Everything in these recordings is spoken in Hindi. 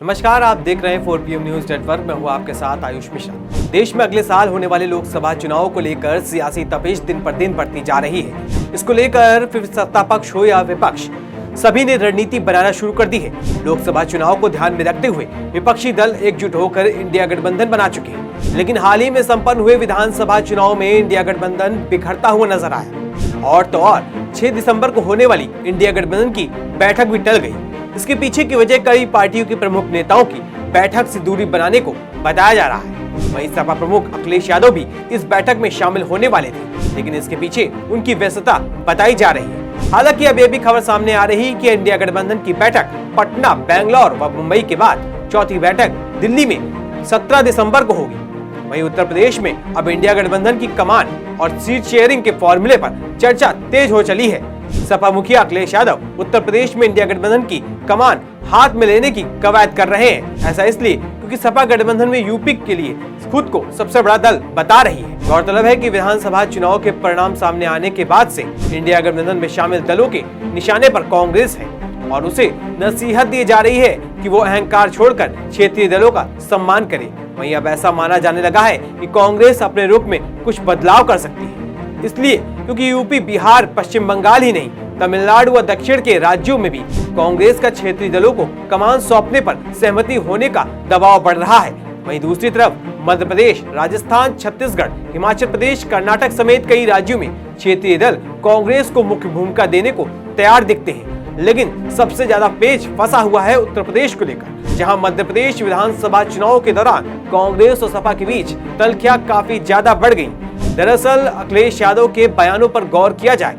नमस्कार, आप देख रहे हैं 4PM न्यूज नेटवर्क में हूँ आपके साथ आयुष मिश्रा। देश में अगले साल होने वाले लोकसभा चुनाव को लेकर सियासी तपेश दिन पर दिन बढ़ती जा रही है। इसको लेकर फिर सत्ता पक्ष हो या विपक्ष, सभी ने रणनीति बनाना शुरू कर दी है। लोकसभा चुनाव को ध्यान में रखते हुए विपक्षी दल एकजुट होकर इंडिया गठबंधन बना चुके हैं, लेकिन हाल ही में संपन्न हुए विधानसभा चुनाव में इंडिया गठबंधन बिखरता हुआ नजर आया। और तो और 6 दिसंबर को होने वाली इंडिया गठबंधन की बैठक भी टल गई। इसके पीछे की वजह कई पार्टियों के प्रमुख नेताओं की बैठक से दूरी बनाने को बताया जा रहा है। वहीं सपा प्रमुख अखिलेश यादव भी इस बैठक में शामिल होने वाले थे, लेकिन इसके पीछे उनकी व्यस्तता बताई जा रही है। हालांकि अब यह भी खबर सामने आ रही है कि इंडिया गठबंधन की बैठक पटना, बेंगलोर व मुंबई के बाद चौथी बैठक दिल्ली में 17 दिसंबर को होगी। वहीं उत्तर प्रदेश में अब इंडिया गठबंधन की कमान और सीट शेयरिंग के फॉर्मूले पर चर्चा तेज हो चली है। सपा मुखिया अखिलेश यादव उत्तर प्रदेश में इंडिया गठबंधन की कमान हाथ में लेने की कवायद कर रहे हैं। ऐसा इसलिए क्योंकि सपा गठबंधन में यूपी के लिए खुद को सबसे बड़ा दल बता रही है। गौरतलब है कि विधानसभा चुनाव के परिणाम सामने आने के बाद से इंडिया गठबंधन में शामिल दलों के निशाने पर कांग्रेस है और उसे नसीहत दी जा रही है कि वो अहंकार छोड़कर क्षेत्रीय दलों का सम्मान करे। वहीं अब ऐसा माना जाने लगा है कि कांग्रेस अपने रुख में कुछ बदलाव कर सकती है, इसलिए क्योंकि यूपी, बिहार, पश्चिम बंगाल ही नहीं, तमिलनाडु व दक्षिण के राज्यों में भी कांग्रेस का क्षेत्रीय दलों को कमान सौंपने पर सहमति होने का दबाव बढ़ रहा है। वहीं दूसरी तरफ मध्य प्रदेश, राजस्थान, छत्तीसगढ़, हिमाचल प्रदेश, कर्नाटक समेत कई राज्यों में क्षेत्रीय दल कांग्रेस को मुख्य भूमिका देने को तैयार दिखते हैं। लेकिन सबसे ज्यादा पेच फंसा हुआ है उत्तर प्रदेश को लेकर, जहां मध्य प्रदेश विधानसभा चुनाव के दौरान कांग्रेस और सपा के बीच तल्खियां काफी ज्यादा बढ़ गई। दरअसल अखिलेश यादव के बयानों पर गौर किया जाए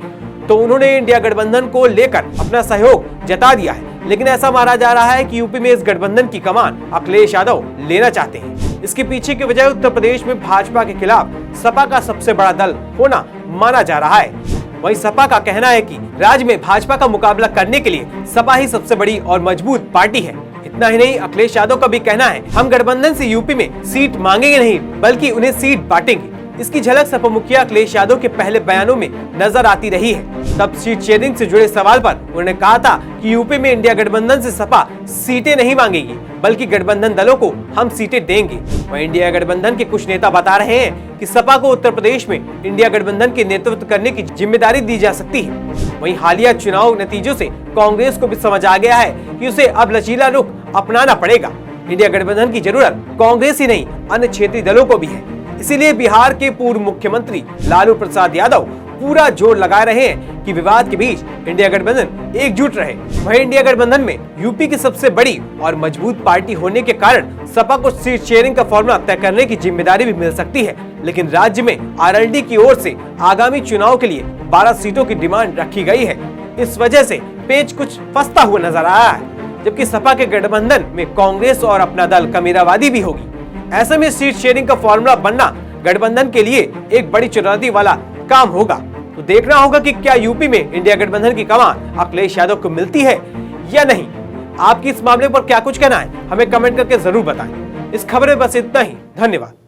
तो उन्होंने इंडिया गठबंधन को लेकर अपना सहयोग जता दिया है, लेकिन ऐसा माना जा रहा है कि यूपी में इस गठबंधन की कमान अखिलेश यादव लेना चाहते हैं। इसके पीछे की वजह उत्तर प्रदेश में भाजपा के खिलाफ सपा का सबसे बड़ा दल होना माना जा रहा है। वहीं सपा का कहना है कि राज्य में भाजपा का मुकाबला करने के लिए सपा ही सबसे बड़ी और मजबूत पार्टी है। इतना ही नहीं, अखिलेश यादव का भी कहना है, हम गठबंधन से यूपी में सीट मांगेंगे नहीं, बल्कि उन्हें सीट बांटेंगे। इसकी झलक सपा मुखिया अखिलेश यादव के पहले बयानों में नजर आती रही है। तब सीट शेयरिंग से जुड़े सवाल पर उन्होंने कहा था कि यूपी में इंडिया गठबंधन से सपा सीटें नहीं मांगेगी, बल्कि गठबंधन दलों को हम सीटें देंगे। वहीं इंडिया गठबंधन के कुछ नेता बता रहे हैं कि सपा को उत्तर प्रदेश में इंडिया गठबंधन के नेतृत्व करने की जिम्मेदारी दी जा सकती है। वहीं हालिया चुनाव नतीजों से कांग्रेस को भी समझ आ गया है कि उसे अब लचीला रुख अपनाना पड़ेगा। इंडिया गठबंधन की जरूरत कांग्रेस ही नहीं, अन्य क्षेत्रीय दलों को भी है। इसीलिए बिहार के पूर्व मुख्यमंत्री लालू प्रसाद यादव पूरा जोर लगा रहे हैं कि विवाद के बीच इंडिया गठबंधन एकजुट रहे। वहीं इंडिया गठबंधन में यूपी की सबसे बड़ी और मजबूत पार्टी होने के कारण सपा को सीट शेयरिंग का फॉर्मूला तय करने की जिम्मेदारी भी मिल सकती है। लेकिन राज्य में आरएलडी की ओर से आगामी चुनाव के लिए 12 सीटों की डिमांड रखी गई है। इस वजह से पेच कुछ फंसता हुआ नजर आ रहा है, जबकि सपा के गठबंधन में कांग्रेस और अपना दल कमीरावादी भी होगी। ऐसे में सीट शेयरिंग का फॉर्मूला बनना गठबंधन के लिए एक बड़ी चुनौती वाला काम होगा। तो देखना होगा कि क्या यूपी में इंडिया गठबंधन की कमान अखिलेश यादव को मिलती है या नहीं। आपकी इस मामले पर क्या कुछ कहना है, हमें कमेंट करके जरूर बताएं। इस खबर में बस इतना ही। धन्यवाद।